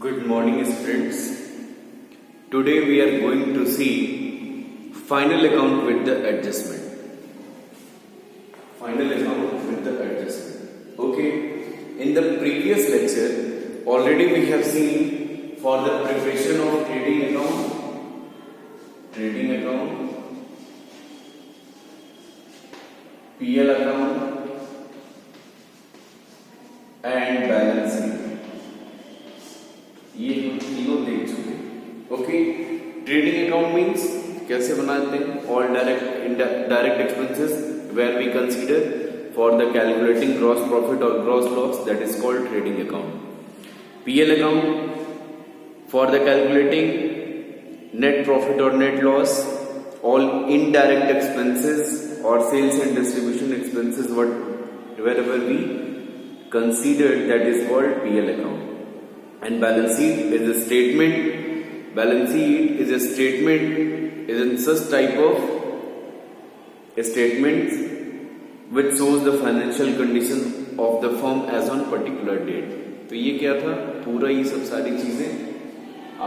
Good morning, students. Today we are going to see final account with the adjustment. Final account with the adjustment. Okay. In the previous lecture, already we have seen for the preparation of trading account, PL account, and balance sheet. ये हम तीनों देख चुके हैं. Okay. Trading account means कैसे बनाते हैं? All direct expenses where we consider for the calculating gross profit और gross loss, that is called trading account. PL account for the calculating net profit और net loss, all indirect expenses और sales and distribution expenses wherever we consider, that is called PL account. And balance sheet is a statement. Balance sheet is a statement, is in such type of statements which shows the financial condition of the firm as on particular date. तो ये क्या था? पूरा ये सब सारी चीजें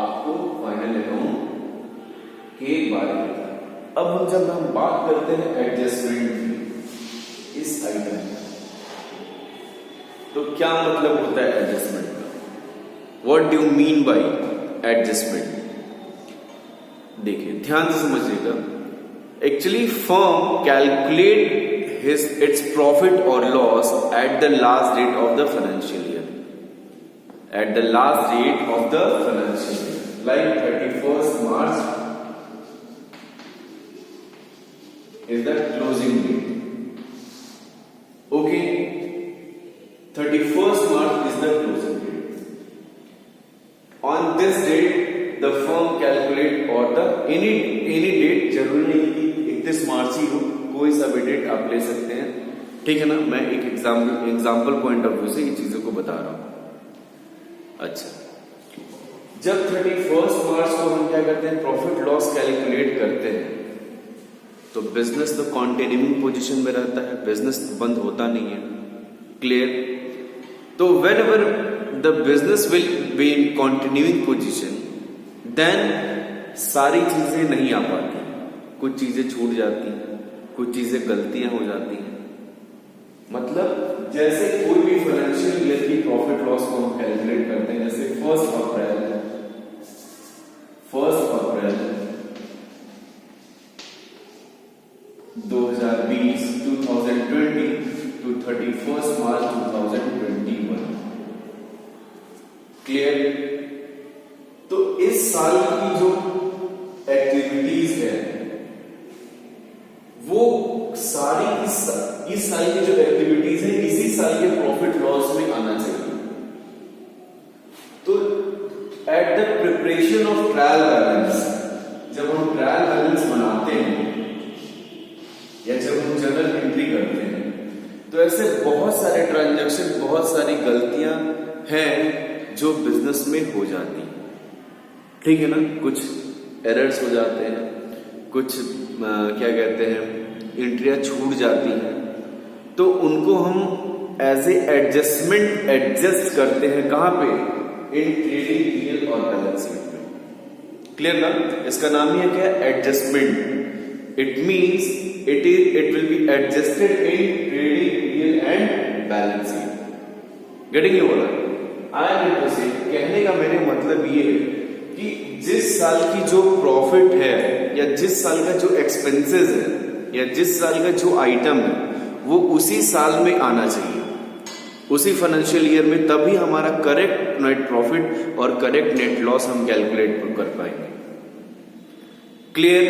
आपको फाइनल अकाउंट के बारे में था. अब जब हम बात करते हैं एडजस्टमेंट की इस आइटम का, तो क्या मतलब होता है एडजस्टमेंट का? What do you mean by adjustment? देखिए, ध्यान से समझिएगा. Actually firm calculate its profit or loss at the last date of the financial year. At the last date of the financial year, like 31st March is the closing date. Okay, 31st March is the closing date. On this date, the firm calculate or the any date, जरूरी नहीं कि 31 मार्च ही हो, कोई सा भी date आप ले सकते हैं. ठीक है ना? मैं एक एग्जाम्पल पॉइंट ऑफ व्यू से ये चीजों को बता रहा हूं. अच्छा, जब 31 मार्च को हम क्या करते हैं? प्रॉफिट लॉस कैलकुलेट करते हैं. तो बिजनेस तो कॉन्टिन्यूइंग पोजीशन में रहता है, बिजनेस बंद होता नहीं है. क्लियर? तो whenever the business will be in continuing position, then सारी चीजें नहीं आ पाती, कुछ चीजें छूट जाती हैं, कुछ चीजें गलतियां हो जाती हैं. मतलब जैसे कोई भी फाइनेंशियल ईयर की प्रॉफिट लॉस को हम कैलकुलेट करते हैं, जैसे 1 अप्रैल 2020 to 31st March 2021. क्लियर? तो इस साल की जो एक्टिविटीज है वो सारी इस साल की जो एक्टिविटीज है इसी साल के प्रॉफिट लॉस में आना चाहिए. तो at the preparation of trial balance, जब हम ट्रायल बैलेंस बनाते हैं या जब हम जर्नल एंट्री करते हैं, तो ऐसे बहुत सारे ट्रांजैक्शन, बहुत सारी गलतियां हैं जो बिजनेस में हो जाती है. ठीक है ना? कुछ एरर्स हो जाते हैं, कुछ क्या कहते हैं, एंट्रियां छूट जाती हैं. तो उनको हम एज ए एडजस्टमेंट एडजस्ट करते हैं. कहां पे? इन ट्रेडिंग पीएल और बैलेंस शीट में. क्लियर ना? इसका नाम ही है क्या? Adjustment. It means it will be adjusted in trading PL and balance sheet. Getting you? I am to say, कहने का मेरे मतलब ये है कि जिस साल की जो प्रॉफिट है या जिस साल का जो एक्सपेंसेस है या जिस साल का जो आइटम है वो उसी साल में आना चाहिए, उसी फाइनेंशियल ईयर में. तभी हमारा करेक्ट नेट प्रॉफिट और करेक्ट नेट लॉस हम कैलकुलेट कर पाएंगे. क्लियर?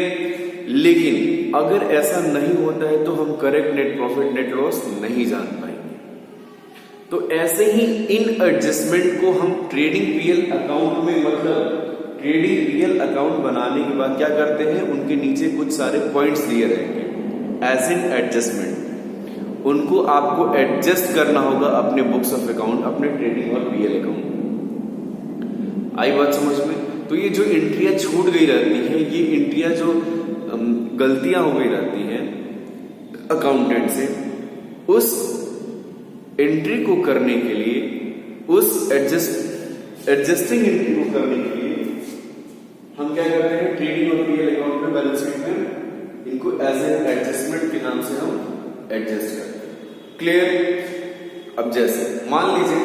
लेकिन अगर ऐसा नहीं होता है तो हम correct net profit net loss नहीं जान पाएंगे. तो ऐसे ही इन एडजस्टमेंट को हम ट्रेडिंग पीएल अकाउंट में, मतलब ट्रेडिंग पीएल अकाउंट बनाने के बाद क्या करते हैं? उनके नीचे कुछ सारे पॉइंट्स दिए रहेंगे एज इन एडजस्टमेंट. उनको आपको एडजस्ट करना होगा अपने बुक्स ऑफ अकाउंट, अपने ट्रेडिंग और पीएल अकाउंट. आई बात समझ में? तो ये जो एंट्रियां छूट गई रहती है, ये एंट्रियां जो गलतियां हो गई रहती हैं अकाउंटेंट से, उस एंट्री को करने के लिए, उस एडजस्टिंग एंट्री को करने के लिए हम क्या करते हैं, ट्रेडिंग और पीएल अकाउंट में, बैलेंस शीट में इनको एज ए एडजस्टमेंट के नाम से हम एडजस्ट करते हैं। क्लियर? अब जैसे मान लीजिए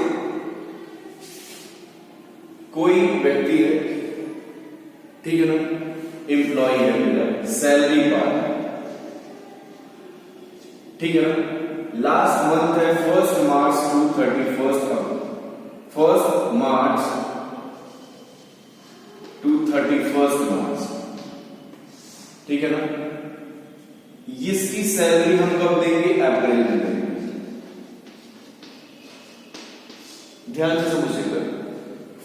कोई व्यक्ति है, ठीक है ना, एम्प्लॉय है मेरा, सैलरी पार्ट, ठीक है ना, लास्ट मंथ है 1 मार्च टू 31 मार्च टू 31 मार्च, ठीक है ना। इसकी सैलरी हम कब देंगे? अप्रैल में देंगे। ध्यान से समझिएगा,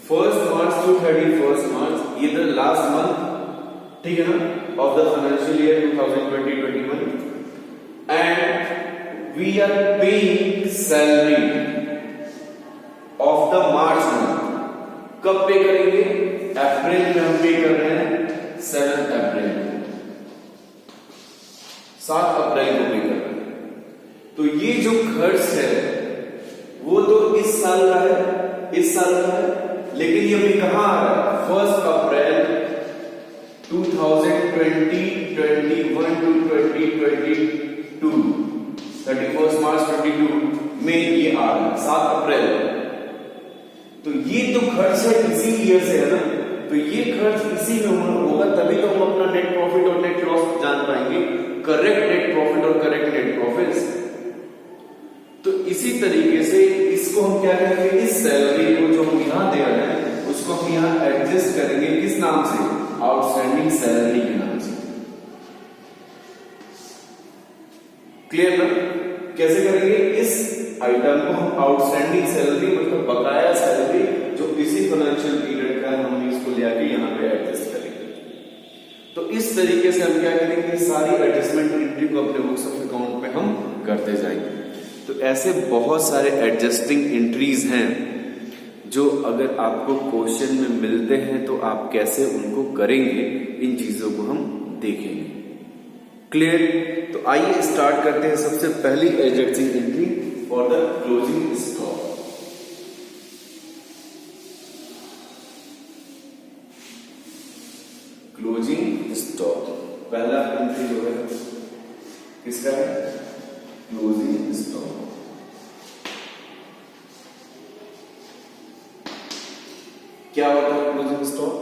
1 मार्च टू 31 मार्च, ये द लास्ट मंथ, ठीक है ना, of the financial year 2020-21, and we are paying salary of the March month. कब पे करेंगे? अप्रैल में हम पे कर रहे हैं 7 अप्रैल, 7 अप्रैल को पे कर रहे हैं। तो ये जो खर्च है वो तो इस साल का है, इस साल का है, लेकिन ये भी कहां आ रहा है? 1 अप्रैल 2020, 21 टू 2022, 31 मार्च 22 में ये आ रहा है 7 अप्रैल। तो ये तो खर्च है इसी ईयर से, है ना, तो ये खर्च इसी में होगा, तभी तो हम अपना नेट प्रॉफिट और नेट लॉस जान पाएंगे, करेक्ट नेट प्रॉफिट और करेक्ट नेट प्रॉफिट्स। तो इसी तरीके से इसको हम क्या करेंगे, इस सैलरी को जो हम यहां दे रहे हैं उसको हम यहां एडजस्ट करेंगे, किस नाम से? आउटस्टैंडिंग सैलरी के नाम से। क्लियर ना? कैसे करेंगे? इस आइटम को हम आउटस्टैंडिंग सैलरी, मतलब बकाया सैलरी जो इसी फाइनेंशियल पीरियड का, हम इसको लेके यहां पे एडजस्ट करेंगे। तो इस तरीके से हम क्या करेंगे, सारी एडजस्टमेंट एंट्री को अपने बुक्स ऑफ अकाउंट में हम करते जाएंगे। तो ऐसे बहुत सारे एडजस्टिंग एंट्रीज हैं जो अगर आपको क्वेश्चन में मिलते हैं तो आप कैसे उनको करेंगे, इन चीजों को हम देखेंगे। क्लियर? तो आइए स्टार्ट करते हैं। सबसे पहली adjusting entry for the closing stock. Closing stock पहला एंट्री जो है किसका है? Closing stock. क्या होता है closing stock?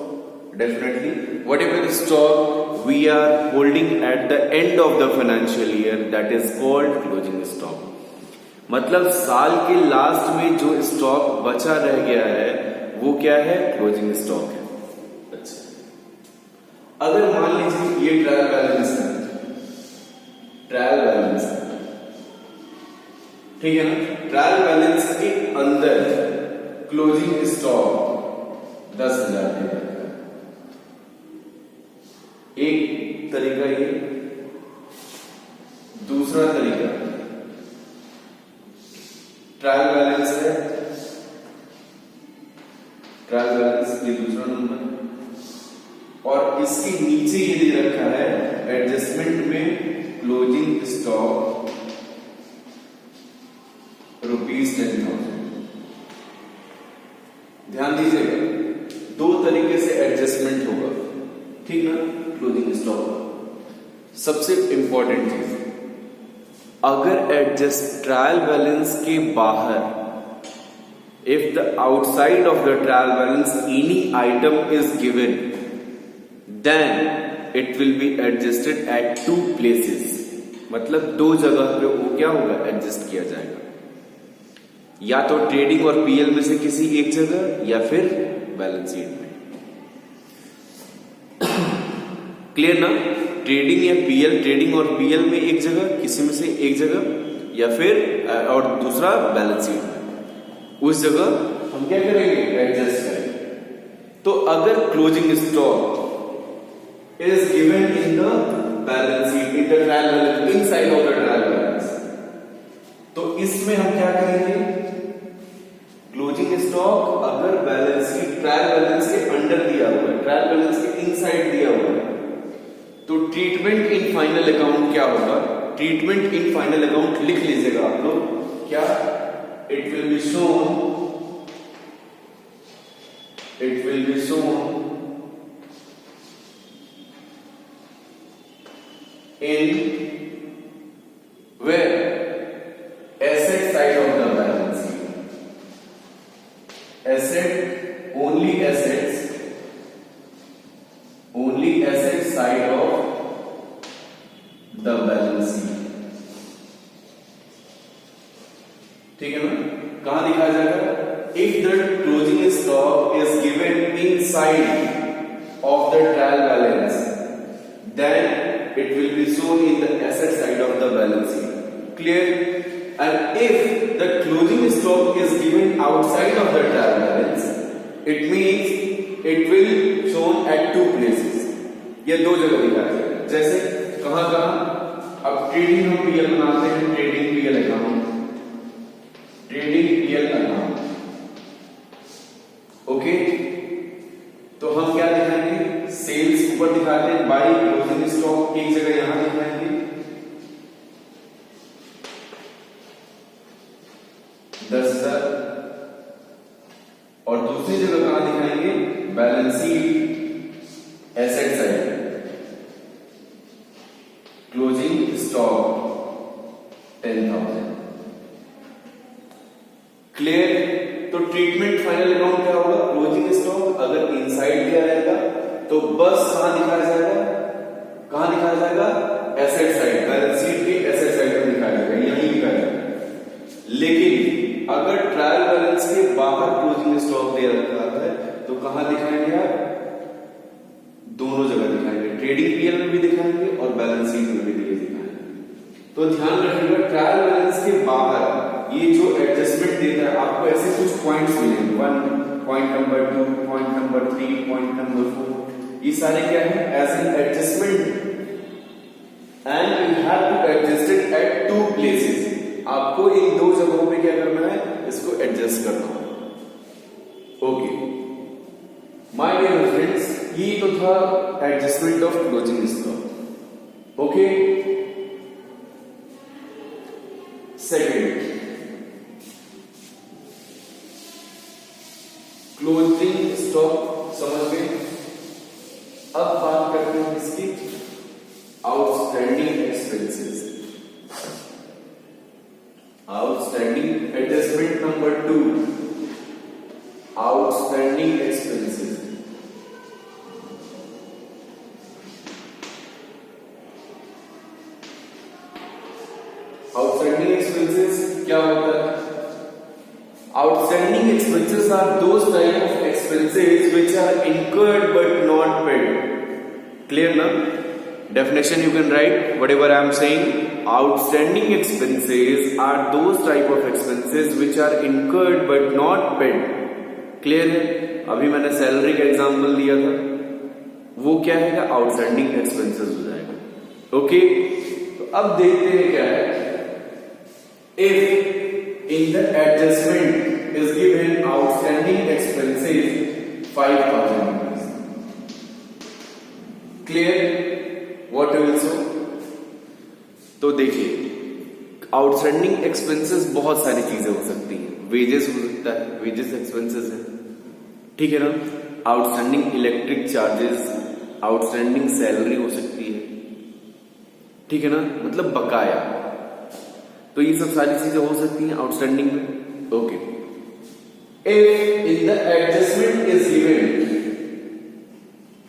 Definitely, whatever stock we are holding at the end of the financial year, that is called closing stock. मतलब साल के लास्ट में जो स्टॉक बचा रह गया है वो क्या है? क्लोजिंग स्टॉक है। अच्छा, अगर मान लीजिए ये ट्रायल बैलेंस है, ट्रायल बैलेंस है, ठीक है ना, ट्रायल बैलेंस के अंदर क्लोजिंग स्टॉक 10,000 है। एक तरीका ये, दूसरा तरीका ट्रायल बैलेंस है, ट्रायल बैलेंस ये दूसरा नंबर, और इसके नीचे ये दे रखा है एडजस्टमेंट में क्लोजिंग स्टॉक ₹10,000। ध्यान दीजिएगा, दो तरीके से एडजस्टमेंट होगा, ठीक ना, क्लोजिंग स्टॉक। सबसे इंपॉर्टेंट चीज, अगर एडजस्ट ट्रायल बैलेंस के बाहर, if the outside of the trial balance any item is given, then it will be adjusted at 2 प्लेसेस। मतलब 2 जगह पे वो क्या होगा? एडजस्ट किया जाएगा, या तो ट्रेडिंग और पीएल में से किसी एक जगह, या फिर बैलेंस शीट में। क्लियर ना? ट्रेडिंग या पीएल, ट्रेडिंग और पीएल में एक जगह, किसी में से एक जगह, या फिर और दूसरा बैलेंस शीट में, उस जगह हम क्या करेंगे? एडजस्ट करेंगे। तो अगर closing stock is given in the balance sheet, in the trial balance, inside of the trial balance, तो इसमें हम क्या करेंगे? क्लोजिंग स्टॉक अगर बैलेंस शीट ट्रायल बैलेंस के अंडर दिया हुआ है, ट्रायल बैलेंस के इनसाइड दिया हुआ है, तो ट्रीटमेंट इन फाइनल अकाउंट क्या होगा? ट्रीटमेंट इन फाइनल अकाउंट लिख लीजिएगा आप लोग, क्या? It will be shown will be shown in where asset side of the balance sheet. Only asset side of the balance sheet. ठीक है ना? कहां दिखाया जाएगा? If the closing stock is given inside of the trial balance, then it will be shown in the asset side of the balance sheet. Clear? And if the closing stock is given outside of the trial balance, it means it will shown at two places. ये दो जगह दिखाया जाएगा. जैसे कहां? अब trading हम PL बनाते हैं, ट्रेडिंग पीएल अकाउंट, ओके. तो हम क्या दिखाएंगे? सेल्स ऊपर दिखाते हैं, बाई क्लोजिंग स्टॉक एक जगह यहां दिखाएंगे, 10,000, और दूसरी जगह कहां दिखाएंगे? Balance sheet asset side, closing stock 10,000. Clear? तो ट्रीटमेंट फाइनल अकाउंट क्या होगा? क्लोजिंग स्टॉक अगर इनसाइड दिया रहेगा तो बस कहां दिखाया जाएगा? कहां दिखाया जाएगा? एसेट साइड, बैलेंस शीट के एसेट साइड में दिखाया जाएगा, यहीं दिखाया जाएगा. लेकिन अगर ट्रायल बैलेंस के बाहर क्लोजिंग स्टॉक दे रखा है तो कहां दिखाएंगे आप? दोनों जगह दिखाएंगे, ट्रेडिंग पीएल में भी दिखाएंगे और बैलेंस शीट में भी दिखाएंगे. तो ध्यान रखिएगा, ट्रायल बैलेंस के बाहर ये जो एडजस्टमेंट देता है आपको ऐसे कुछ पॉइंट्स मिलेंगे, 1, point number 2, point number 3, point number 4. ये सारे क्या है? As an adjustment, and you have to adjust it at two places. आपको इन दो जगहों पे क्या करना है? इसको एडजस्ट करना है. ओके माय डियर फ्रेंड्स, ये तो था adjustment of closing stock. Okay, second, closing stock समझ गए. अब बात करते हैं इसकी outstanding expenses. Outstanding adjustment number 2, outstanding expenses. Outstanding expenses क्या होता है? Outstanding expenses are those type of expenses which are incurred but not paid. Clear now? Definition you can write whatever I am saying. Outstanding expenses are those type of expenses which are incurred but not paid. Clear है? अभी मैंने salary का example दिया था, वो क्या है? Outstanding expenses हो जाएगा. ओके, तो अब देखते हैं क्या है. If in the adjustment is given outstanding expenses 5,000 rupees. Clear? What also? तो देखिए, आउटस्टैंडिंग एक्सपेंसेस बहुत सारी चीजें हो सकती हैं. वेजेस हो सकता है, वेजेस एक्सपेंसेस है, ठीक है ना. Outstanding electric charges, outstanding salary हो सकती है, ठीक है ना, मतलब बकाया. तो ये सब सारी चीजें हो सकती हैं आउटस्टैंडिंग में. Okay, if in the adjustment is given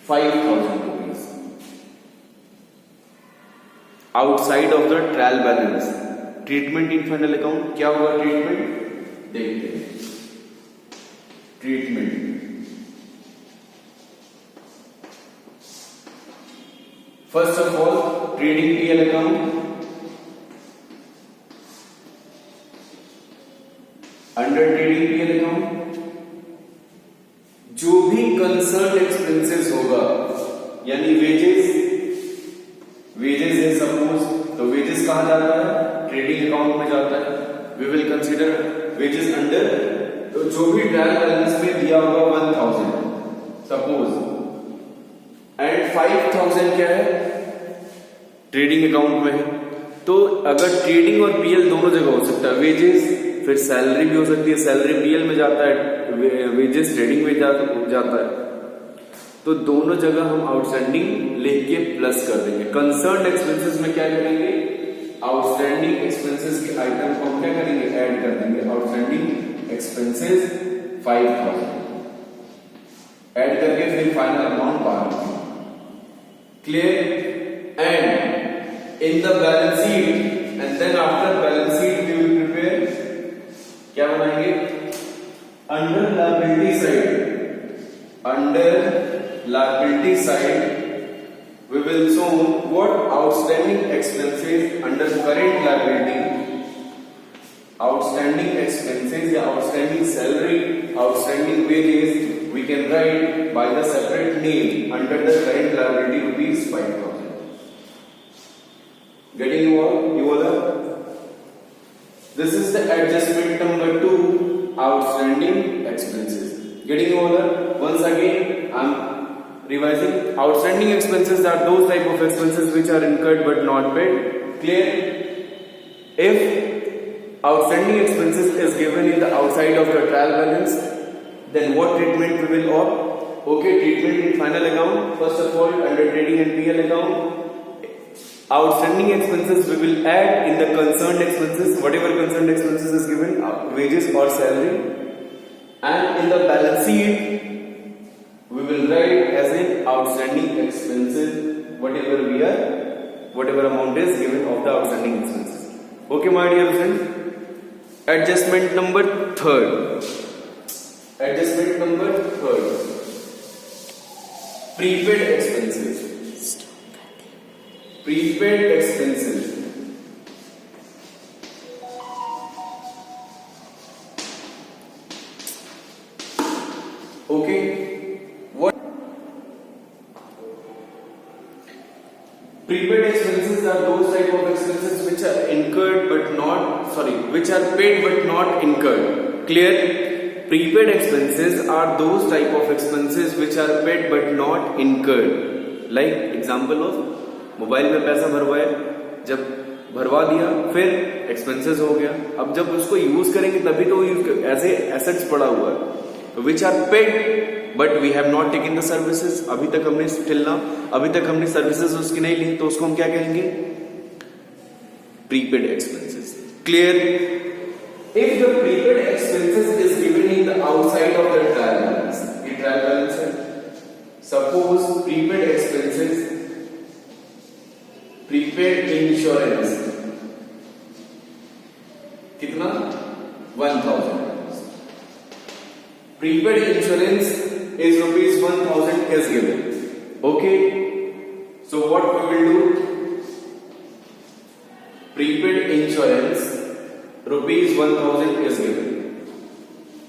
5,000 rupees outside of the trial balance, treatment in final account क्या होगा? ट्रीटमेंट देखते हैं. Treatment first of all trading PL account, under trading PL account जो भी कंसर्न एक्सपेंसेस होगा, यानी wages है suppose, तो वेजेस कहां जाता है? ट्रेडिंग अकाउंट में जाता है. We will consider wages under, तो जो भी ट्रायल बैलेंस में दिया होगा 1,000 सपोज, एंड 5,000 क्या है? ट्रेडिंग अकाउंट में है. तो अगर ट्रेडिंग और पीएल दोनों जगह हो सकता है, वेजेस फिर सैलरी भी हो सकती है, सैलरी पीएल में जाता है, वेजेस ट्रेडिंग में जाता है। तो दोनों जगह हम आउटस्टैंडिंग लिख के प्लस कर देंगे। कंसर्न एक्सपेंसेस में क्या करेंगे, आउटस्टैंडिंग एक्सपेंसेस के आइटम को हम क्या करेंगे, ऐड कर देंगे। आउटस्टैंडिंग एक्सपेंसेस 5000 ऐड करके फिर फाइनल अमाउंट बाहर। Clear? And in the balance sheet and then after balance sheet we will prepare, क्या बनाएंगे, under liability side, under liability side we will show what outstanding expenses under current liability, outstanding expenses या outstanding salary, outstanding wages we can write by the separate name under the current liability rupees 5000. Getting you all? This is the adjustment number 2, outstanding expenses. Getting you all? Once again I'm revising. Outstanding expenses are those type of expenses which are incurred but not paid. Clear? If outstanding expenses is given in the outside of the trial balance, then what treatment we will opt? Okay, treatment in final account. First of all, under trading and PL account, outstanding expenses we will add in the concerned expenses, whatever concerned expenses is given, wages or salary, and in the balance sheet we will write as in outstanding expenses whatever amount is given of the outstanding expenses. Okay, my dear friends. Adjustment number 3rd. Adjustment number 3rd. Prepaid expenses. Prepaid expenses. Okay. Prepaid expenses are those type of expenses which are incurred but not, which are paid but not incurred. Clear? Prepaid expenses are those type of expenses which are paid but not incurred. Like example of mobile में पैसा भरवाया, जब भरवा दिया फिर expenses हो गया, अब जब उसको यूज करेंगे तभी तो ऐसे एसेट्स पड़ा हुआ है, which are paid but we have not taken the services. अभी तक हमने सर्विसेज उसकी नहीं ली, तो उसको हम क्या कहेंगे, prepaid expenses. Clear? If the prepaid expenses is given in the outside of the trial balance, ये ट्रायल बैलेंस है, suppose prepaid expenses, prepaid insurance कितना, 1000। Prepaid insurance is rupees 1000 is given. Okay, so what we will do, prepaid insurance rupees 1000 is given.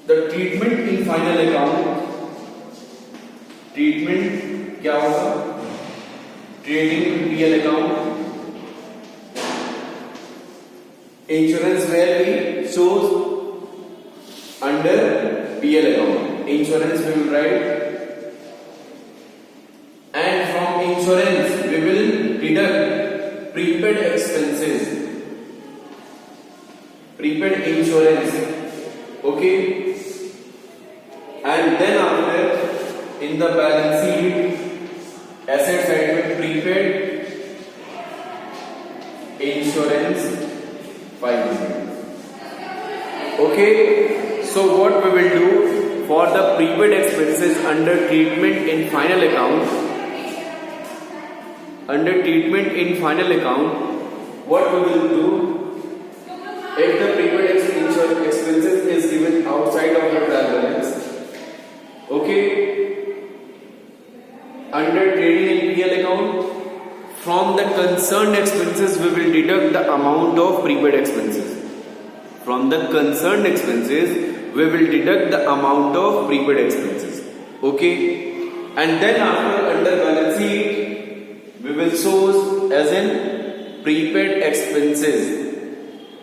The treatment in final account, treatment क्या होगा, trading PL account, insurance where we shows under PL account, insurance we will write, and from insurance we will deduct prepaid expenses, prepaid insurance. Okay, and then after in the balance sheet asset side with prepaid insurance 500. Okay, so what we will do for the prepaid expenses under treatment in final account, what we will do, if the prepaid expenses is given outside of the trial balance, okay, under trading in PL account, from the concerned expenses we will deduct the amount of prepaid expenses. From the concerned expenses we will deduct the amount of prepaid expenses. Okay, and then after under balance sheet we will show as in prepaid expenses,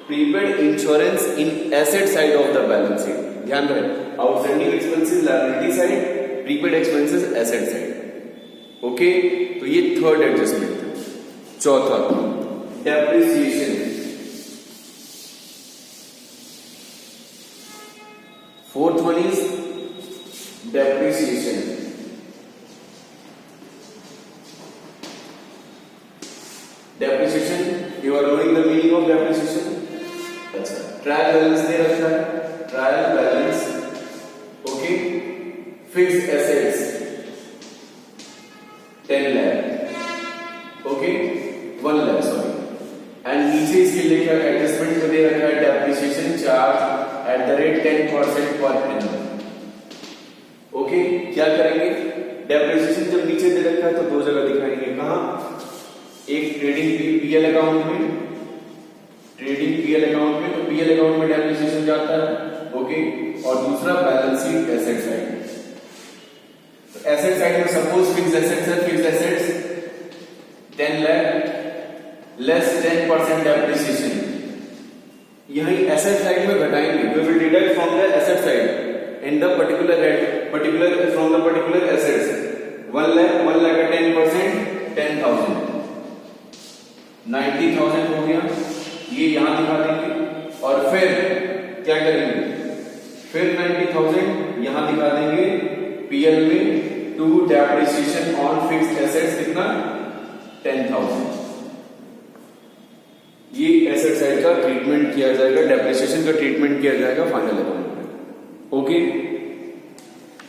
prepaid insurance in asset side of the balance sheet. ध्यान रहे, outstanding expenses liability side, prepaid expenses asset side. Okay, तो ये third adjustment है। चौथा, depreciation. Fourth one is depreciation. Depreciation, you are knowing the meaning of depreciation. अच्छा, trial balance दे रखा है, trial balance. Okay, fixed assets 10 lakh. Okay, 1 lakh sorry. And नीचे इसके लिए क्या एडजस्टमेंट को दे रखा है, depreciation charge at the rate 10% per annum. Okay, क्या करेंगे, डेप्रिसिएशन जब नीचे दे रखा है तो दो जगह दिखाएंगे. कहां, एक ट्रेडिंग पीएल अकाउंट में, ट्रेडिंग पीएल अकाउंट में, तो पीएल अकाउंट में डेप्रिसिएशन जाता है. ओके, और दूसरा बैलेंस शीट एसेट साइड. तो एसेट साइड में सपोज फिक्स्ड एसेट्स है, fixed assets 10 lakh less 10% depreciation. यही एसेट साइड में घटाएंगे. We will deduct from the asset side in the particular from the particular assets. 1 lakh का 10% 10,000, 90,000 हो गया. ये यहां दिखा देंगे और फिर क्या करेंगे, फिर 90,000 यहां दिखा देंगे पीएल में. To depreciation on fixed assets कितना, 10,000. ये एसेट साइड का ट्रीटमेंट किया जाएगा, डेप्रिसिएशन का ट्रीटमेंट किया जाएगा फाइनल अकाउंट में. ओके,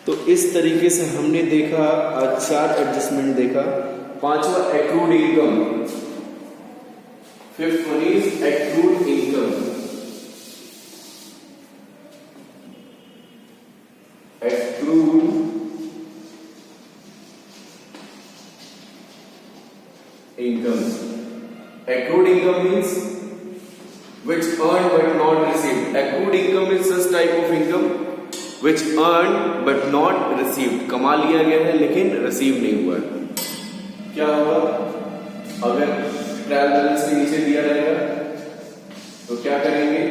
तो इस तरीके से हमने देखा 4 एडजस्टमेंट देखा. पांचवा accrued income. Fifth one is accrued income. Accrued income. Accrued income means which earned but not received. Accrued income is such type of income which earned but not received. कमा लिया गया है लेकिन रिसीव नहीं हुआ. क्या होगा, अगर ट्रायल बैलेंस के नीचे दिया रहेगा तो क्या करेंगे,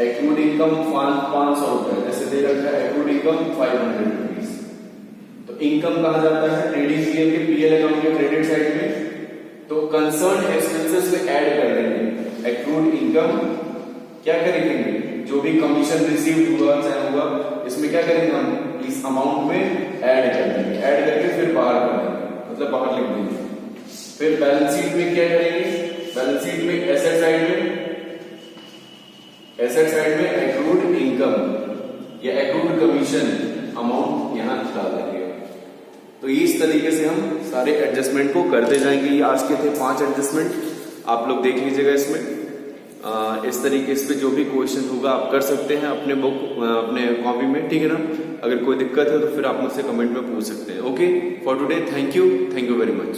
एक्रूड इनकम 500 रुपए जैसे दे रखा है, एक्रूड इनकम 500 रुपीज. तो इनकम कहा जाता है ट्रेडिंग पीएल के पीएल अकाउंट के क्रेडिट साइड में. तो कंसर्न एक्सपेंसेस में ऐड कर देंगे एक्रूड इनकम. क्या करेंगे, जो भी कमीशन रिसीव हुआ चाहे हुआ, इसमें क्या करेंगे हम, इस अमाउंट में ऐड कर देंगे. ऐड करके फिर बाहर कर देंगे, मतलब बाहर लिख देंगे. फिर बैलेंस शीट में क्या करेंगे, बैलेंस शीट में एसेट साइड में एक्रूड इनकम या एक्रूड कमीशन अमाउंट यहां डाल देंगे. तो इस तरीके से हम सारे एडजस्टमेंट को करते जाएंगे. ये आज के थे 5 एडजस्टमेंट, आप लोग देख लीजिएगा इसमें. इस तरीके से जो भी क्वेश्चन होगा आप कर सकते हैं अपने बुक अपने कॉपी में, ठीक है ना. अगर कोई दिक्कत है तो फिर आप मुझसे कमेंट में पूछ सकते हैं. Okay, for today thank you very much.